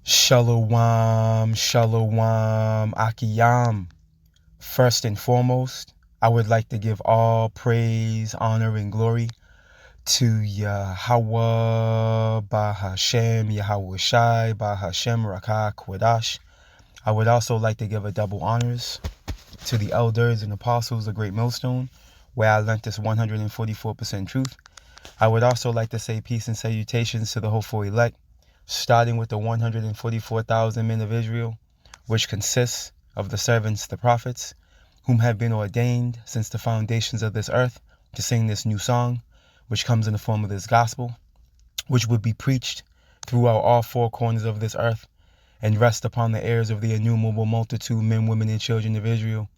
Shalom, shalom, Akiyam. First and foremost, I would like to give all praise, honor, and glory to Yahweh, Bahashem, Yahweh Shai, Bahashem, Rakah, Kwadash. I would also like to give a double honors to the elders and apostles of Great Millstone, where I learnt this 144% truth. I would also like to say peace and salutations to the hopeful elect, starting with the 144,000 men of Israel, which consists of the servants, the prophets, whom have been ordained since the foundations of this earth to sing this new song, which comes in the form of this gospel, which would be preached throughout all four corners of this earth and rest upon the ears of the innumerable multitude, men, women, and children of Israel,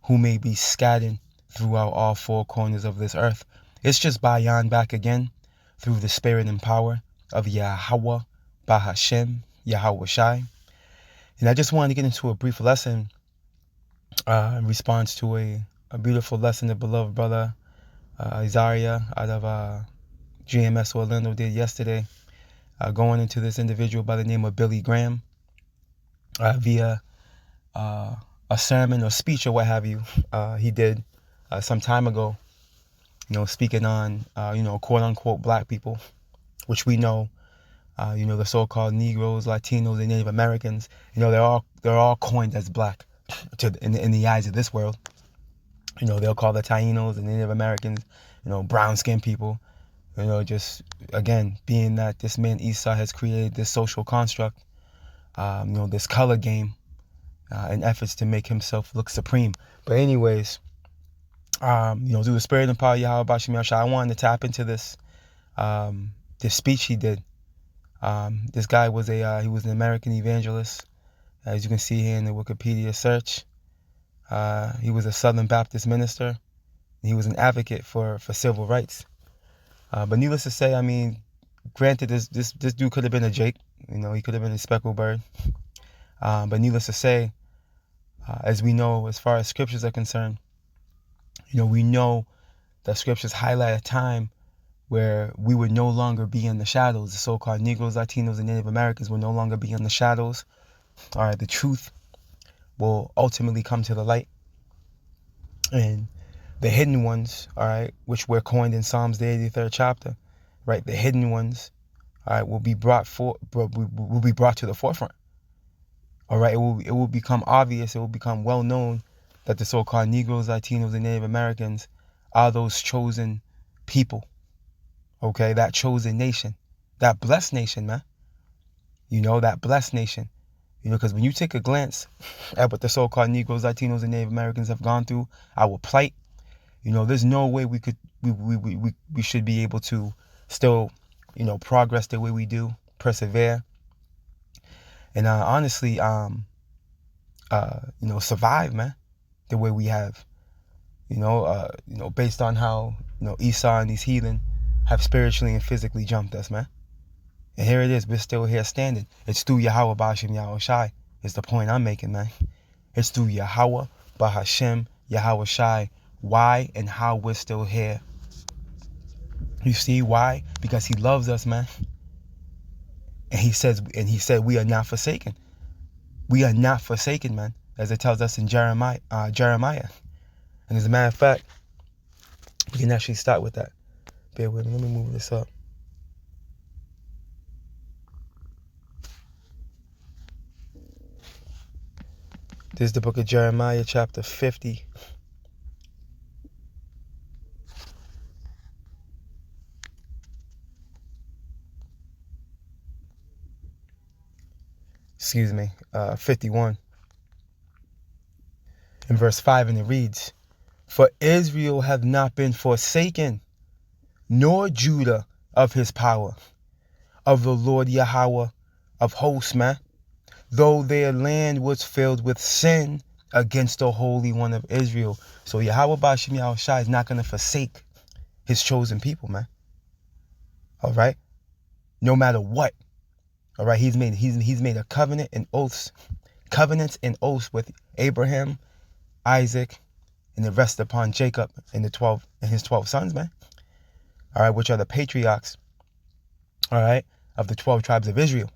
who may be scattered throughout all four corners of this earth. It's just Bayan back again through the spirit and power of Yahweh, Bahashem, Yahweh Shai. And I just wanted to get into a brief lesson in response to a beautiful lesson the beloved brother Isaiah out of GMS Orlando did yesterday, going into this individual by the name of Billy Graham via a sermon or speech or what have you he did some time ago, speaking on, quote unquote black people, which we know, the so-called Negroes, Latinos, and Native Americans, they're all coined as black in the eyes of this world. They'll call the Tainos and Native Americans, brown-skinned people, just, again, being that this man Esau has created this social construct, this color game, in efforts to make himself look supreme. But anyways, through the spirit and power of Yahweh Bashem Yahshua, I wanted to tap into this speech he did. This guy was he was an American evangelist, as you can see here in the Wikipedia search. He was a Southern Baptist minister. He was an advocate for civil rights. But needless to say, I mean, granted, this dude could have been a Jake. He could have been a speckled bird. But needless to say, as we know, as far as scriptures are concerned, we know that scriptures highlight a time where we would no longer be in the shadows. The so-called Negroes, Latinos, and Native Americans will no longer be in the shadows. All right, the truth will ultimately come to the light. And the hidden ones, all right, which were coined in Psalms, the 83rd chapter, right, the hidden ones, all right, will be brought to the forefront. All right, it will become obvious, it will become well known that the so-called Negroes, Latinos, and Native Americans are those chosen people. Okay, that chosen nation, that blessed nation, man. That blessed nation. Because when you take a glance at what the so-called Negroes, Latinos, and Native Americans have gone through, our plight, there's no way we should be able to still, progress the way we do, persevere, and honestly, survive, man, the way we have, based on how, Esau and these heathen have spiritually and physically jumped us, man. And here it is, we're still here standing. It's through Yahweh Bahashem Yahweh Shai, is the point I'm making, man. It's through Yahweh Bahashem Yahweh Shai, why and how we're still here. You see why? Because he loves us, man. And he said we are not forsaken. We are not forsaken, man, as it tells us in Jeremiah. And as a matter of fact, we can actually start with that. Bear with me, let me move this up. This is the book of Jeremiah, chapter 50. Excuse me, 51. In verse 5, and it reads, "For Israel hath not been forsaken, nor Judah of his power, of the Lord Yahweh of hosts, man, though their land was filled with sin against the Holy One of Israel." So Yahweh Bashem Yahweh Shai is not going to forsake his chosen people, man. All right? No matter what. All right? He's made a covenant and oaths with Abraham, Isaac, and it rests upon Jacob and his 12 sons, man. All right, which are the patriarchs, all right, of the 12 tribes of Israel.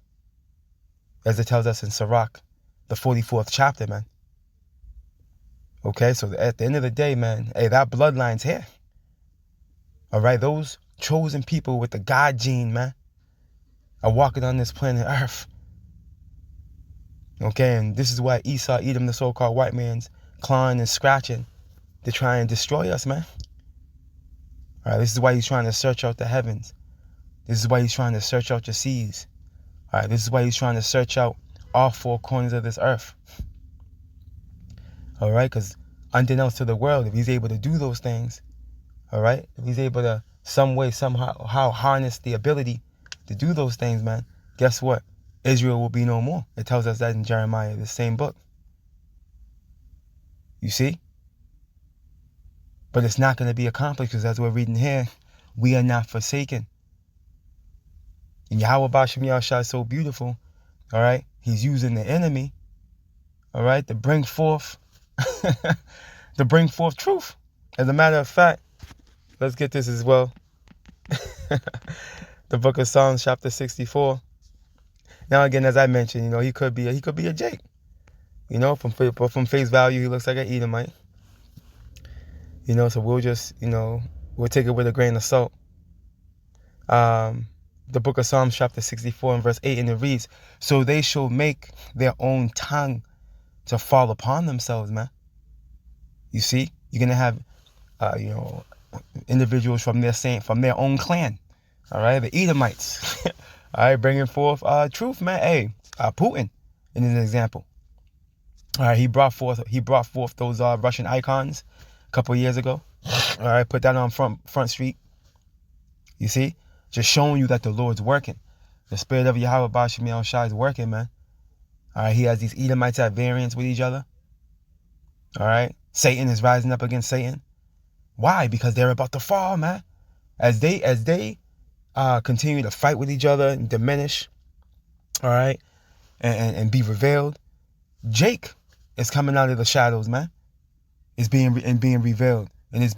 as it tells us in Sirach, the 44th chapter, man. Okay, so at the end of the day, man, hey, that bloodline's here. All right, those chosen people with the God gene, man, are walking on this planet Earth. Okay, and this is why Esau, Edom, the so-called white man's clawing and scratching to try and destroy us, man. All right, this is why he's trying to search out the heavens. This is why he's trying to search out your seas. All right, this is why he's trying to search out all four corners of this earth. All right, because unbeknownst to the world, if he's able to do those things, all right, if he's able to some way, somehow harness the ability to do those things, man, guess what? Israel will be no more. It tells us that in Jeremiah, the same book. You see? But it's not going to be accomplished because as we're reading here, we are not forsaken. And Yahweh Bashim Yahushua is so beautiful. All right? He's using the enemy, all right, to bring forth truth. As a matter of fact, let's get this as well. The book of Psalms, chapter 64. Now again, as I mentioned, he could be a Jake. From face value, he looks like an Edomite. So we'll just, we'll take it with a grain of salt. The book of Psalms, chapter 64 and verse 8, and it reads, "So they shall make their own tongue to fall upon themselves," man. You see, you're gonna have, individuals from their own clan, all right, the Edomites, all right, bringing forth truth, man. Hey, Putin, in an example, all right, he brought forth those Russian icons a couple of years ago, all right, put that on front street. You see, just showing you that the Lord's working. The spirit of Yahweh Bashim Yahushua is working, man. All right, he has these Edomites at variance with each other. All right, Satan is rising up against Satan. Why? Because they're about to fall, man. As they continue to fight with each other and diminish, all right, and be revealed, Jake is coming out of the shadows, man. It's being revealed, and it's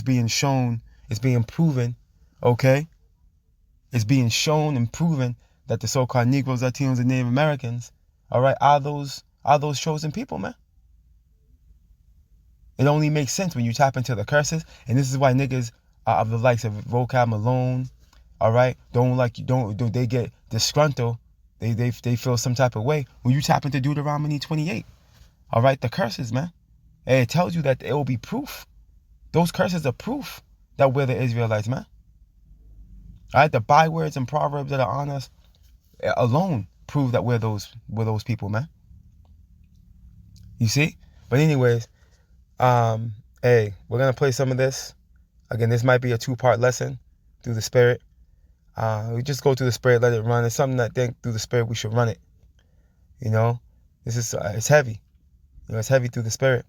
being shown, it's being proven, okay. It's being shown and proven that the so-called Negroes, Latinos, and Native Americans, all right, are those chosen people, man. It only makes sense when you tap into the curses, and this is why niggas of the likes of Vocab Malone, all right, don't they get disgruntled, they feel some type of way when you tap into Deuteronomy 28, all right, the curses, man, and it tells you that it will be proof. Those curses are proof that we're the Israelites, man. All right, the bywords and proverbs that are on us alone prove that we're those people, man. You see? But anyways, hey, we're gonna play some of this. Again, this might be a 2-part lesson through the Spirit. We just go through the Spirit, let it run. It's something that I think through the Spirit we should run it. This is it's heavy. It's heavy through the Spirit.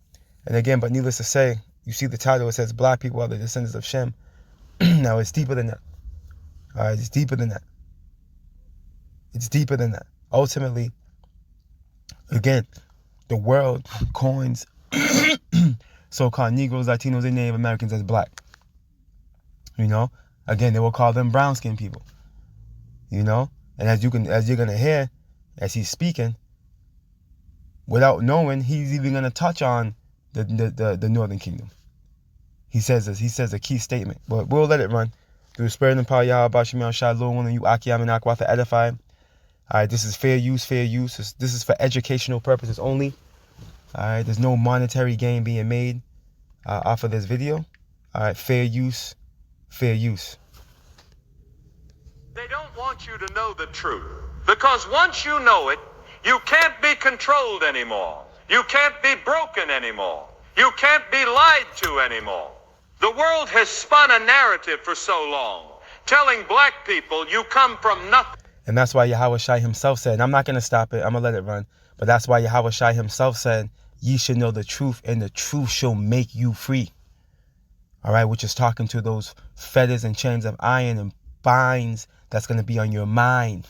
And again, but needless to say, you see the title. It says, "Black people are the descendants of Shem." Now it's deeper than that. All right, it's deeper than that. It's deeper than that. Ultimately, again, the world coins so-called Negroes, Latinos, and Native Americans as black. Again, they will call them brown-skinned people. And as you're gonna hear, as he's speaking, without knowing, he's even gonna touch on the Northern Kingdom. He says a key statement, but we'll let it run. Through the Spirit and power, Yahweh Bashim Yahushua, Lord, and you, Akiyam and Akwa, to edify. All right, this is fair use. This is for educational purposes only. All right, there's no monetary gain being made off of this video. All right, fair use. They don't want you to know the truth, because once you know it, you can't be controlled anymore. You can't be broken anymore. You can't be lied to anymore. The world has spun a narrative for so long, telling black people you come from nothing. And that's why Yahweh Shai himself said, and I'm not going to stop it, I'm going to let it run, but that's why Yahweh Shai himself said, "Ye should know the truth, and the truth shall make you free." All right, which is talking to those fetters and chains of iron and binds that's going to be on your mind.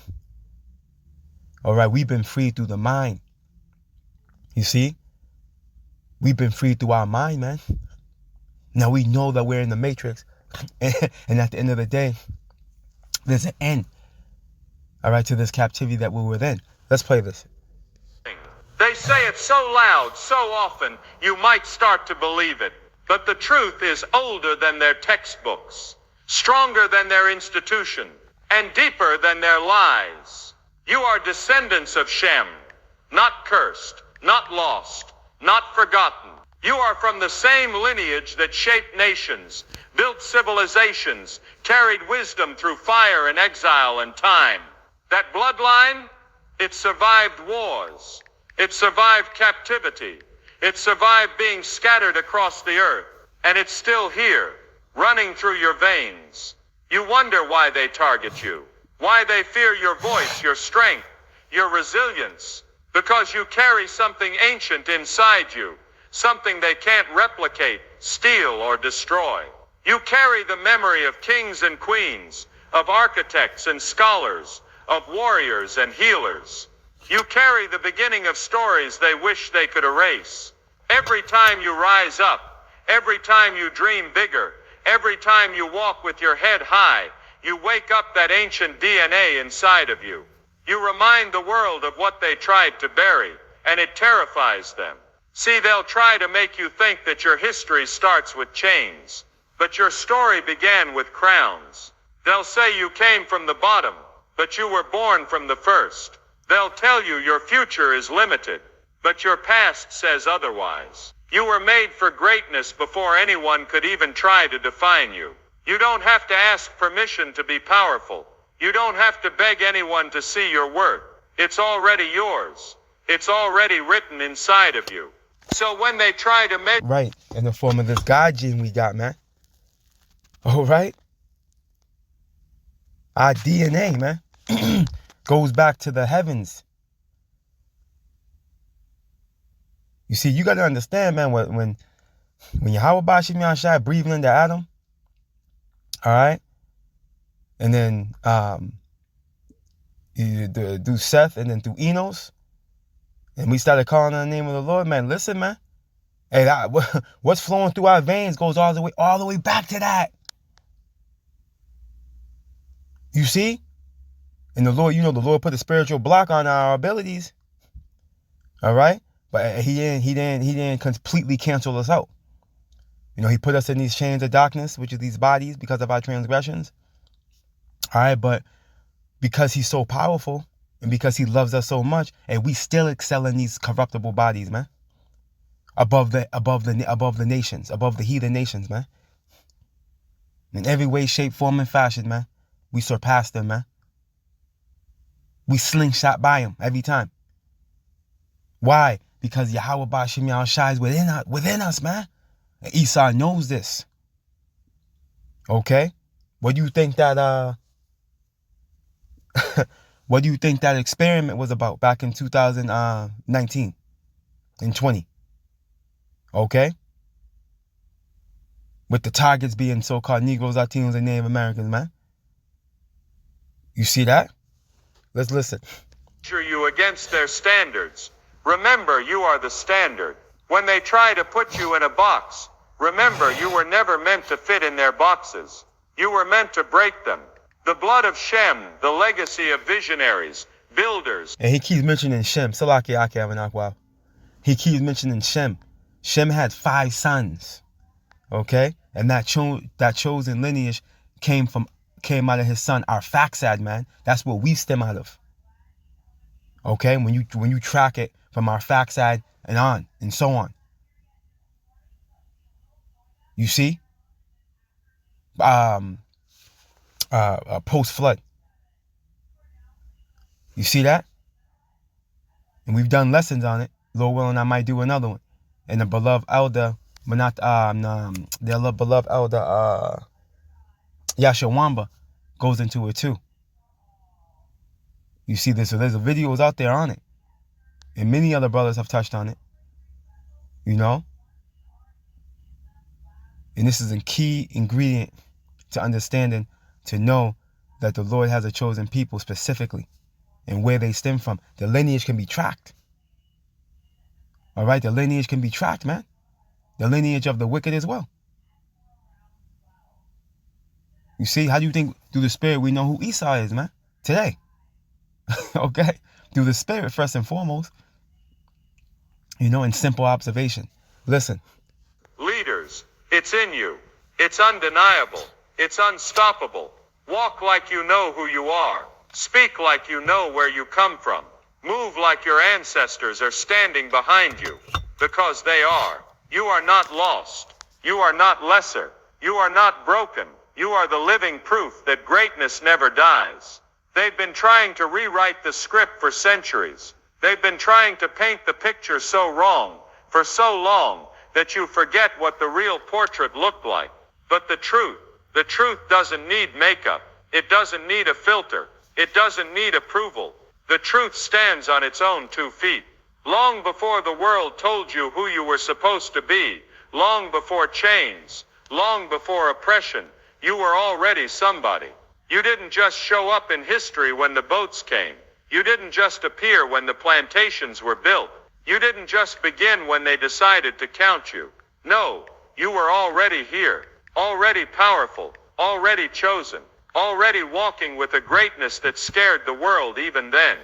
All right, we've been freed through the mind. You see? We've been freed through our mind, man. Now we know that we're in the matrix, and at the end of the day, there's an end, all right, to this captivity that we were in. Let's play this. They say it so loud, so often, you might start to believe it. But the truth is older than their textbooks, stronger than their institution, and deeper than their lies. You are descendants of Shem, not cursed, not lost, not forgotten. You are from the same lineage that shaped nations, built civilizations, carried wisdom through fire and exile and time. That bloodline, it survived wars. It survived captivity. It survived being scattered across the earth. And it's still here, running through your veins. You wonder why they target you, why they fear your voice, your strength, your resilience. Because you carry something ancient inside you, something they can't replicate, steal, or destroy. You carry the memory of kings and queens, of architects and scholars, of warriors and healers. You carry the beginning of stories they wish they could erase. Every time you rise up, every time you dream bigger, every time you walk with your head high, you wake up that ancient DNA inside of you. You remind the world of what they tried to bury, and it terrifies them. See, they'll try to make you think that your history starts with chains, but your story began with crowns. They'll say you came from the bottom, but you were born from the first. They'll tell you your future is limited, but your past says otherwise. You were made for greatness before anyone could even try to define you. You don't have to ask permission to be powerful. You don't have to beg anyone to see your worth. It's already yours. It's already written inside of you. So when they try to make... Right, in the form of this God gene we got, man. All right? Our DNA, man, goes back to the heavens. You see, you got to understand, man, when Yahweh Bashim Yahshai breathed into Adam, all right, and then through Seth and then through Enos, and we started calling on the name of the Lord, man, listen, man, hey, what's flowing through our veins goes all the way back to that. You see? And the Lord, the Lord put a spiritual block on our abilities. All right? But he didn't completely cancel us out. He put us in these chains of darkness, which are these bodies, because of our transgressions. All right, but because he's so powerful and because he loves us so much, and we still excel in these corruptible bodies, man. Above the nations, above the heathen nations, man. In every way, shape, form, and fashion, man. We surpass them, man. We slingshot by them every time. Why? Because Yahweh Bashim Yahushai is within us, man. And Esau knows this. Okay? What do you think that what do you think that experiment was about back in 2019 and 20? Okay? With the targets being so-called Negroes, Latinos, and Native Americans, man. You see that? Let's listen. You against their standards. Remember, you are the standard. When they try to put you in a box, remember, you were never meant to fit in their boxes. You were meant to break them. The blood of Shem, the legacy of visionaries, builders. And he keeps mentioning Shem. He keeps mentioning Shem. Shem had 5 sons. Okay? And that chosen lineage came out of his son, Arphaxad, man. That's what we stem out of. Okay? When you track it from Arphaxad and on, and so on. You see? Post-flood. You see that? And we've done lessons on it. Lord willing, I might do another one. And the beloved elder, but not the beloved elder Yashawamba goes into it too. You see this, so there's videos out there on it. And many other brothers have touched on it. And this is a key ingredient to understanding, to know that the Lord has a chosen people specifically and where they stem from. The lineage can be tracked. All right, the lineage can be tracked, man. The lineage of the wicked as well. You see, how do you think through the spirit we know who Esau is, man? Today. Okay? through the Spirit first and foremost. In simple observation. Listen. Leaders, it's in you. It's undeniable. It's unstoppable. Walk like you know who you are. Speak like you know where you come from. Move like your ancestors are standing behind you. Because they are. You are not lost. You are not lesser. You are not broken. You are the living proof that greatness never dies. They've been trying to rewrite the script for centuries. They've been trying to paint the picture so wrong, for so long, that you forget what the real portrait looked like. But the truth doesn't need makeup. It doesn't need a filter. It doesn't need approval. The truth stands on its own 2 feet. Long before the world told you who you were supposed to be, long before chains, long before oppression, you were already somebody. You didn't just show up in history when the boats came. You didn't just appear when the plantations were built. You didn't just begin when they decided to count you. No, you were already here, already powerful, already chosen, already walking with a greatness that scared the world even then.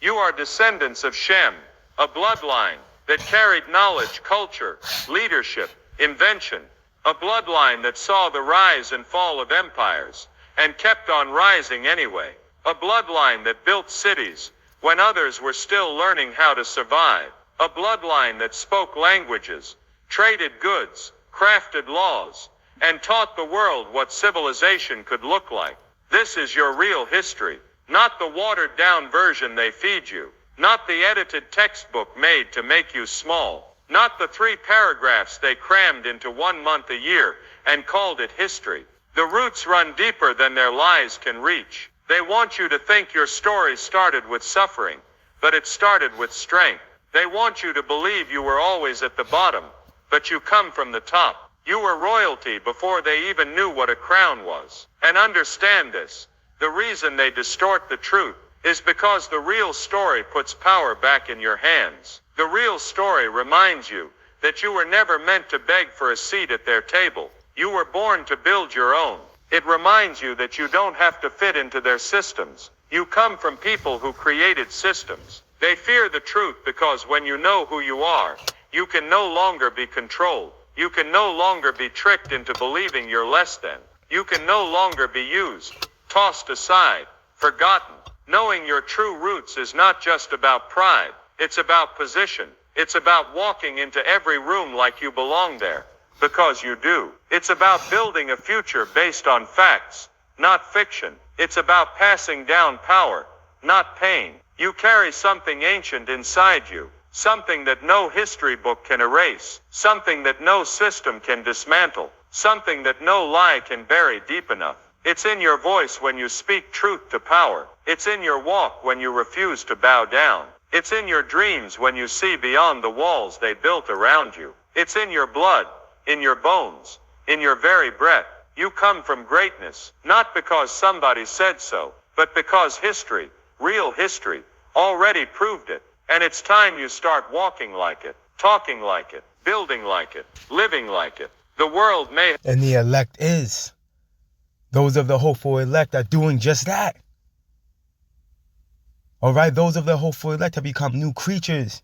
You are descendants of Shem, a bloodline that carried knowledge, culture, leadership, invention, a bloodline that saw the rise and fall of empires, and kept on rising anyway. A bloodline that built cities when others were still learning how to survive. A bloodline that spoke languages, traded goods, crafted laws, and taught the world what civilization could look like. This is your real history, not the watered-down version they feed you, not the edited textbook made to make you small, not the 3 paragraphs they crammed into 1 month a year and called it history. The roots run deeper than their lies can reach. They want you to think your story started with suffering, but it started with strength. They want you to believe you were always at the bottom, but you come from the top. You were royalty before they even knew what a crown was. And understand this, the reason they distort the truth is because the real story puts power back in your hands. The real story reminds you that you were never meant to beg for a seat at their table. You were born to build your own. It reminds you that you don't have to fit into their systems. You come from people who created systems. They fear the truth because when you know who you are, you can no longer be controlled. You can no longer be tricked into believing you're less than. You can no longer be used, tossed aside, forgotten. Knowing your true roots is not just about pride. It's about position. It's about walking into every room like you belong there. Because you do. It's about building a future based on facts, not fiction. It's about passing down power, not pain. You carry something ancient inside you, something that no history book can erase, something that no system can dismantle, something that no lie can bury deep enough. It's in your voice when you speak truth to power. It's in your walk when you refuse to bow down. It's in your dreams when you see beyond the walls they built around you. It's in your blood, in your bones, in your very breath. You come from greatness, not because somebody said so, but because history, real history, already proved it. And it's time you start walking like it, talking like it, building like it, living like it. The world may... And the elect is. Those of the hopeful elect are doing just that. All right, those of the hopeful elect have become new creatures.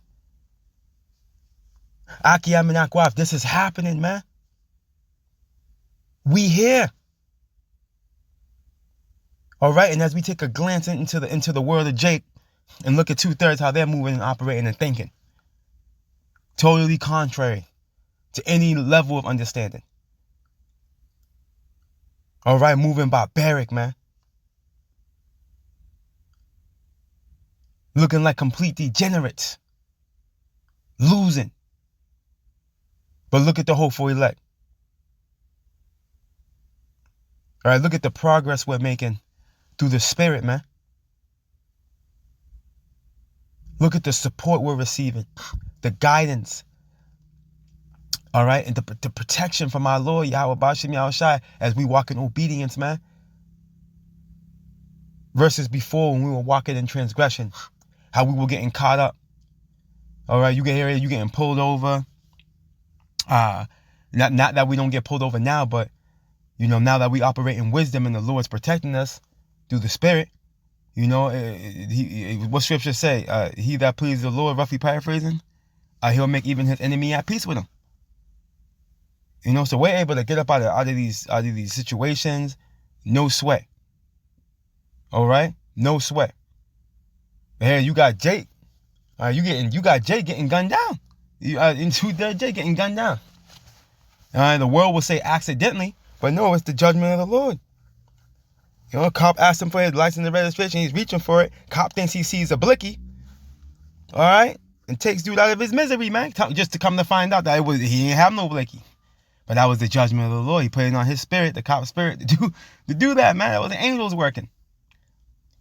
Akiyam and Akwaf, this is happening, man. We here. All right, and as we take a glance into the world of Jake and look at 2/3 how they're moving and operating and thinking, totally contrary to any level of understanding. All right, moving barbaric, man. Looking like complete degenerates. Losing. But look at the hopeful elect. All right, look at the progress we're making through the Spirit, man. Look at the support we're receiving, the guidance, all right, and the protection from our Lord, Yahweh Bashim Yahushai, as we walk in obedience, man. Versus before when we were walking in transgression, how we were getting caught up. All right, you get here, you getting pulled over. Not that we don't get pulled over now, but now that we operate in wisdom and the Lord's protecting us through the Spirit, What scripture say? He that pleases the Lord, roughly paraphrasing, he'll make even his enemy at peace with him. So we're able to get up out of these situations, no sweat. All right, no sweat. Hey, you got Jake. You got Jake getting gunned down. Jake getting gunned down. The world will say accidentally, but no, it's the judgment of the Lord. Cop asked him for his license and registration. He's reaching for it. Cop thinks he sees a blicky. All right, and takes dude out of his misery, man. Just to come to find out that he didn't have no blicky. But that was the judgment of the Lord. He put it on his spirit, the cop's spirit, to do that, man. That was the angels working.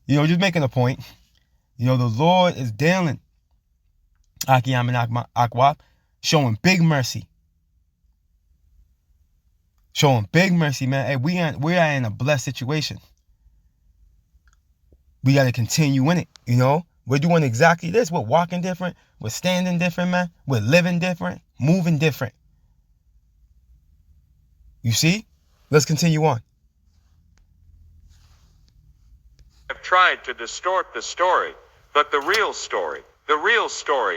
Just making a point. The Lord is dealing, Akiyam and Akwab, showing big mercy. Showing big mercy, man. Hey, we are in a blessed situation. We got to continue in it, We're doing exactly this. We're walking different. We're standing different, man. We're living different, moving different. You see? Let's continue on. Have tried to distort the story, but the real story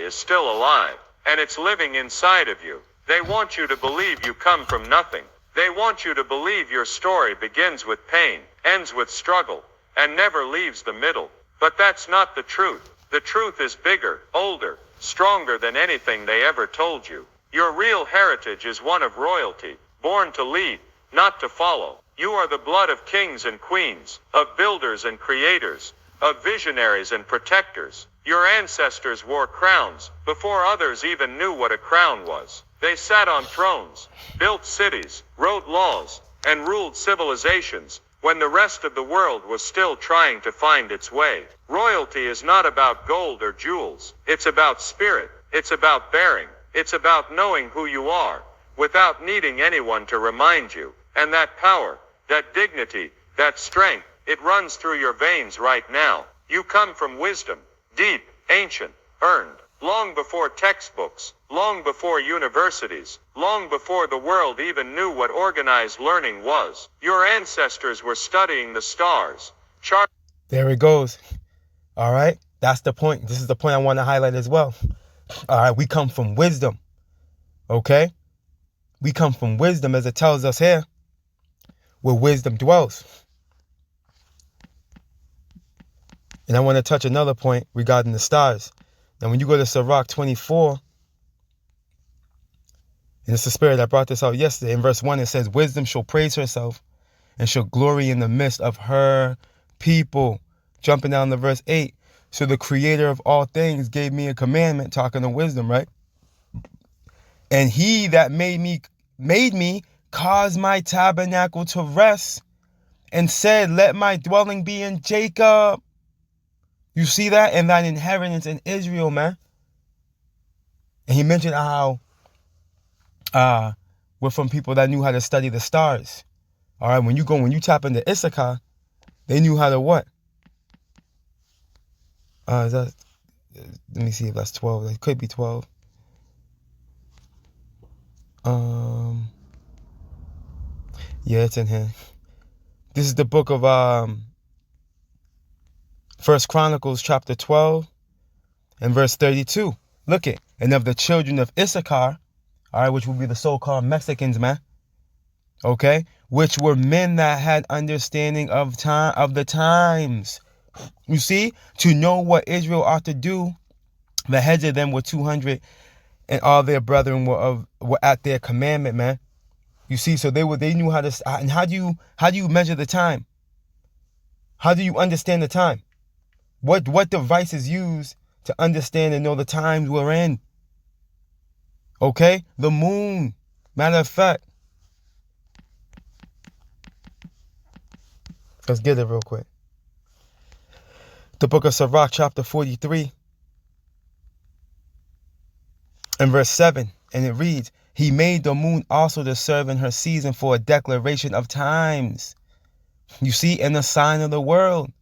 is still alive, and it's living inside of you. They want you to believe you come from nothing. They want you to believe your story begins with pain, ends with struggle, and never leaves the middle. But that's not the truth. The truth is bigger, older, stronger than anything they ever told you. Your real heritage is one of royalty, born to lead, not to follow. You are the blood of kings and queens, of builders and creators, of visionaries and protectors. Your ancestors wore crowns before others even knew what a crown was. They sat on thrones, built cities, wrote laws, and ruled civilizations when the rest of the world was still trying to find its way. Royalty is not about gold or jewels. It's about spirit. It's about bearing. It's about knowing who you are without needing anyone to remind you. And that power, that dignity, that strength, it runs through your veins right now. You come from wisdom, deep, ancient, earned, long before textbooks, long before universities, long before the world even knew what organized learning was. Your ancestors were studying the stars. There it goes. All right, that's the point. This is the point I want to highlight as well. All right, we come from wisdom. Okay? We come from wisdom, as it tells us here, where wisdom dwells. And I want to touch another point regarding the stars. Now, when you go to Sirach 24, and it's the spirit that brought this out yesterday, in verse 1, it says, wisdom shall praise herself and shall glory in the midst of her people. Jumping down to verse 8, so the creator of all things gave me a commandment, talking to wisdom, right? And he that made me caused my tabernacle to rest and said, let my dwelling be in Jacob. You see that? And thine inheritance in Israel, man. And he mentioned how we're from people that knew how to study the stars. All right, when you tap into Issachar, they knew how to what? Let me see if that's 12. It could be 12. Yeah, it's in here. This is the book of First Chronicles chapter 12 and verse 32. Look it. And of the children of Issachar, all right, which would be the so-called Mexicans, man. Okay, which were men that had understanding of the times. You see, to know what Israel ought to do. The heads of them were 200, and all their brethren were at their commandment, man. You see, so they knew how to. And how do you measure the time? How do you understand the time? What device is used to understand and know the times we're in? Okay, the moon. Matter of fact, let's get it real quick. The book of Sirach, chapter 43, and verse 7, and it reads, he made the moon also to serve in her season for a declaration of times. You see, and a sign of the world.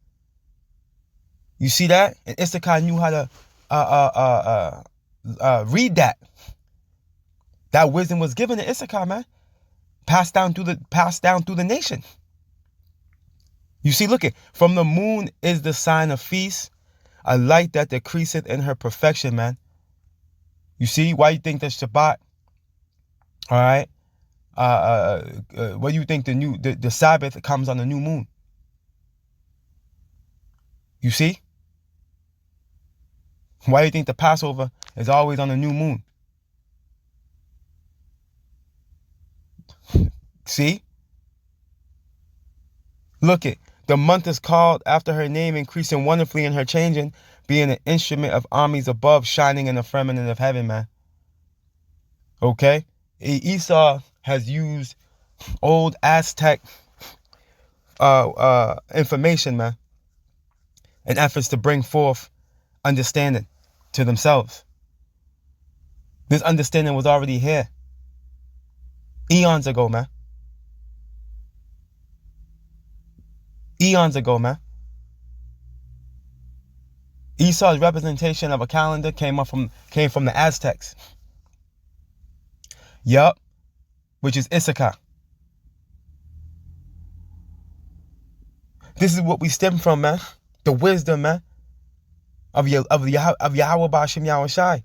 You see that? And Issachar knew how to read that. That wisdom was given to Issachar, man. Passed down through the nation. You see, look at, from the moon is the sign of feast, a light that decreaseth in her perfection, man. You see why you think that Shabbat, all right? What do you think the Sabbath comes on the new moon? You see? Why do you think the Passover is always on the new moon? See? Look it. The month is called after her name, increasing wonderfully in her changing, being an instrument of armies above, shining in the firmament of heaven, man. Okay? Esau has used old Aztec information, man, in efforts to bring forth understanding to themselves. This understanding was already here eons ago, man. Eons ago, man. Esau's representation of a calendar came from the Aztecs. Yup, which is Issachar. This is what we stem from, man. The wisdom, man, of Yahweh Ba'ashem Yahushai.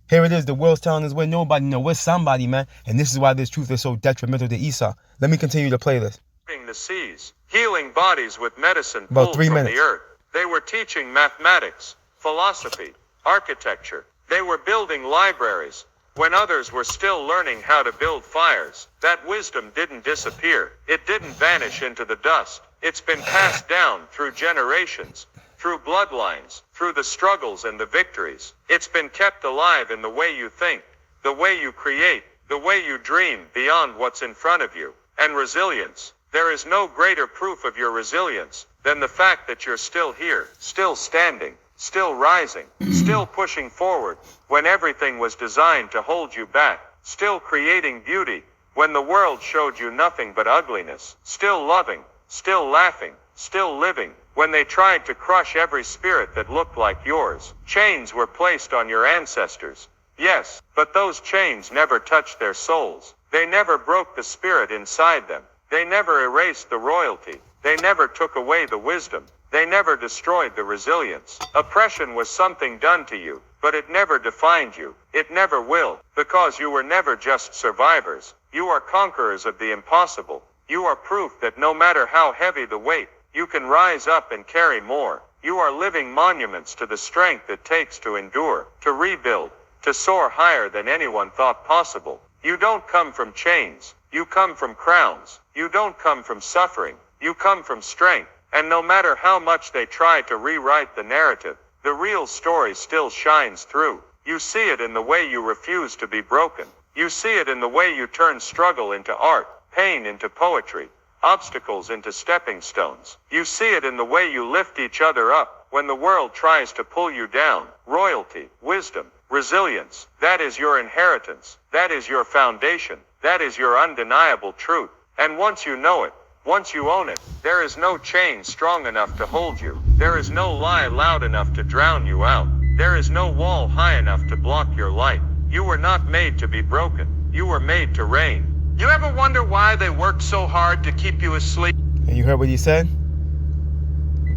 Here it is. The world's telling us we're nobody. No, we're somebody, man. And this is why this truth is so detrimental to Esau. Let me continue to play this. The seas, healing bodies with medicine About pulled 3 from minutes. the earth. They were teaching mathematics, philosophy, architecture. They were building libraries. When others were still learning how to build fires, that wisdom didn't disappear. It didn't vanish into the dust. It's been passed down through generations, through bloodlines, through the struggles and the victories. It's been kept alive in the way you think, the way you create, the way you dream beyond what's in front of you. And resilience. There is no greater proof of your resilience than the fact that you're still here, still standing, still rising, still pushing forward when everything was designed to hold you back, still creating beauty when the world showed you nothing but ugliness, still loving, still laughing, still living when they tried to crush every spirit that looked like yours. Chains were placed on your ancestors. Yes, but those chains never touched their souls. They never broke the spirit inside them. They never erased the royalty. They never took away the wisdom. They never destroyed the resilience. Oppression was something done to you, but it never defined you. It never will, because you were never just survivors. You are conquerors of the impossible. You are proof that no matter how heavy the weight, you can rise up and carry more. You are living monuments to the strength it takes to endure, to rebuild, to soar higher than anyone thought possible. You don't come from chains. You come from crowns. You don't come from suffering. You come from strength. And no matter how much they try to rewrite the narrative, the real story still shines through. You see it in the way you refuse to be broken. You see it in the way you turn struggle into art, pain into poetry, obstacles into stepping stones. You see it in the way you lift each other up when the world tries to pull you down. Royalty, wisdom, resilience, that is your inheritance. That is your foundation. That is your undeniable truth. And once you know it, once you own it, there is no chain strong enough to hold you. There is no lie loud enough to drown you out. There is no wall high enough to block your light. You were not made to be broken. You were made to reign. You ever wonder why they worked so hard to keep you asleep? And you heard what he said?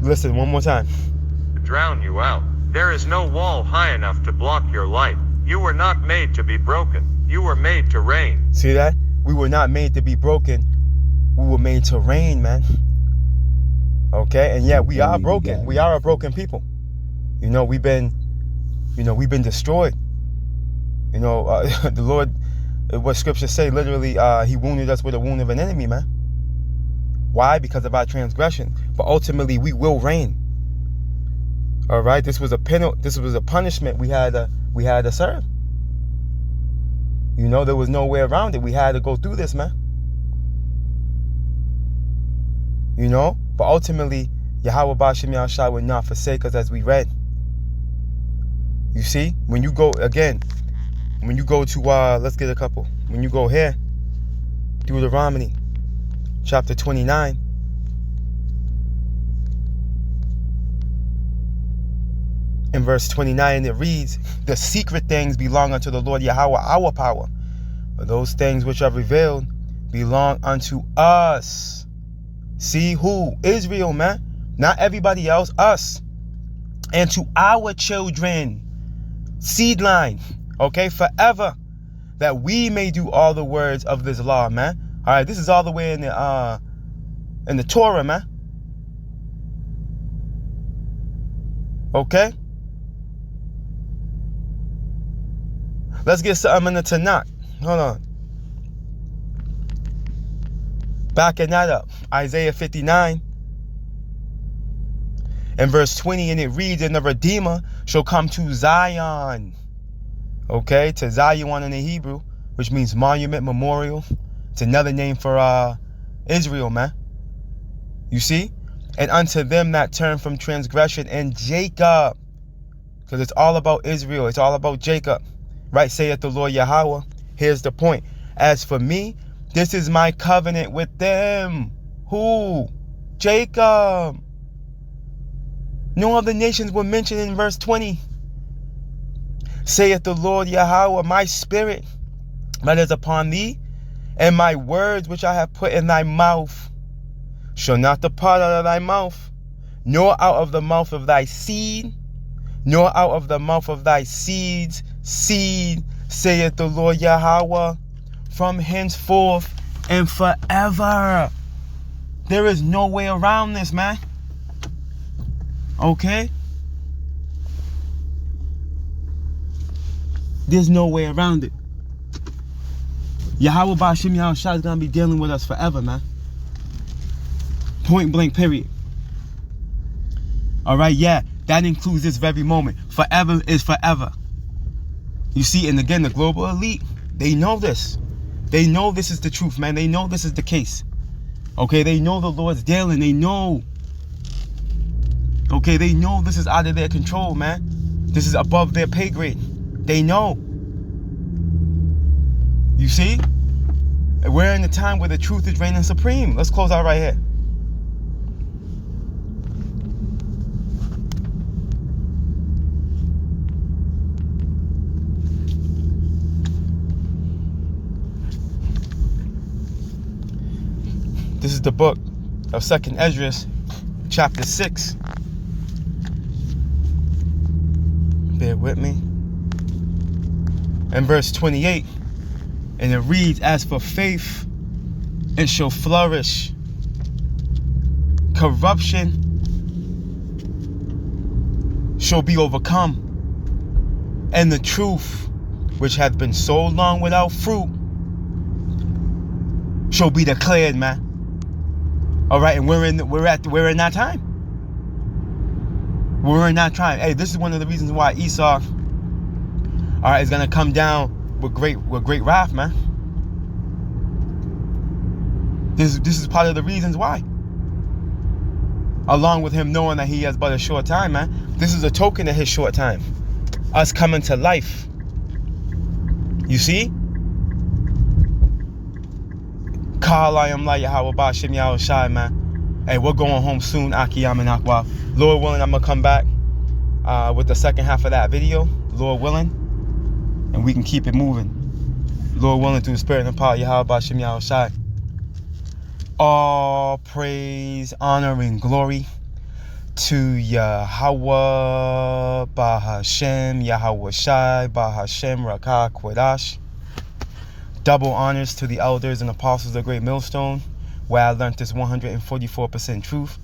Listen one more time. To drown you out. There is no wall high enough to block your light. You were not made to be broken. You were made to reign. See that? We were not made to be broken. We were made to reign, man. Okay? And yeah, we are broken. We are a broken people. You know, we've been destroyed. You know, the Lord, what scriptures say, literally, he wounded us with a wound of an enemy, man. Why? Because of our transgression. But ultimately, we will reign. All right? This was a penalty. This was a punishment we had to serve. You know, there was no way around it. We had to go through this, man. You know? But ultimately, Yahweh Ba'ashem Yahushai will not forsake us, as we read. You see? When you go, again, when you go to, let's get a couple. When you go here, Deuteronomy, chapter 29. In verse 29, it reads, the secret things belong unto the Lord Yahweh, our power. But those things which are revealed belong unto us. See who? Israel, man. Not everybody else, us. And to our children, seed line, okay, forever, that we may do all the words of this law, man. All right, this is all the way in the Torah, man. Okay? Let's get something in the Tanakh. Hold on. Backing that up. Isaiah 59 and verse 20, and it reads, and the Redeemer shall come to Zion. Okay, to Zion in the Hebrew, which means monument, memorial. It's another name for Israel, man. You see? And unto them that turn from transgression, and Jacob. Because it's all about Israel. It's all about Jacob. Right, saith the Lord Yahweh. Here's the point. As for me, this is my covenant with them. Who? Jacob. No other nations were mentioned in verse 20. Saith the Lord Yahweh, my spirit that is upon thee, and my words which I have put in thy mouth shall not depart out of thy mouth, nor out of the mouth of thy seed, nor out of the mouth of thy seeds, seed, saith the Lord Yahweh, from henceforth and forever. There is no way around this, man. Okay? There's no way around it. Yahweh Ba'Shem Yahushua is going to be dealing with us forever, man. Point blank, period. Alright, yeah, that includes this very moment. Forever is forever. You see, and again, the global elite, they know this. They know this is the truth, man. They know this is the case. Okay, they know the Lord's dealing. They know. Okay, they know this is out of their control, man. This is above their pay grade. They know. You see? We're in a time where the truth is reigning supreme. Let's close out right here. This is the book of 2nd Esdras, chapter 6. Bear with me. And verse 28. And it reads, as for faith, it shall flourish. Corruption shall be overcome. And the truth, which hath been so long without fruit, shall be declared, man. All right, and we're in that time. We're in that time. Hey, this is one of the reasons why Esau, all right, is gonna come down with great wrath, man. This is part of the reasons why. Along with him knowing that he has but a short time, man. This is a token of his short time. Us coming to life. You see? Call I am like Yahweh Ba'Shem Yahushua, man. Hey, we're going home soon, Akiyam and Akwa. Lord willing, I'm gonna come back with the second half of that video, Lord willing, and we can keep it moving. Lord willing, through the spirit and power, Yahweh Ba'Shem Yahushua. All praise, honor, and glory to Yahweh Ba'Hashem Yahushai Ba'Hashem Rakah Quadash. Double honors to the elders and apostles of the Great Millstone, where I learned this 144% truth.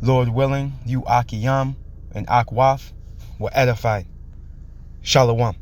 Lord willing, you Akiyam and Akwaf were edified. Shalom.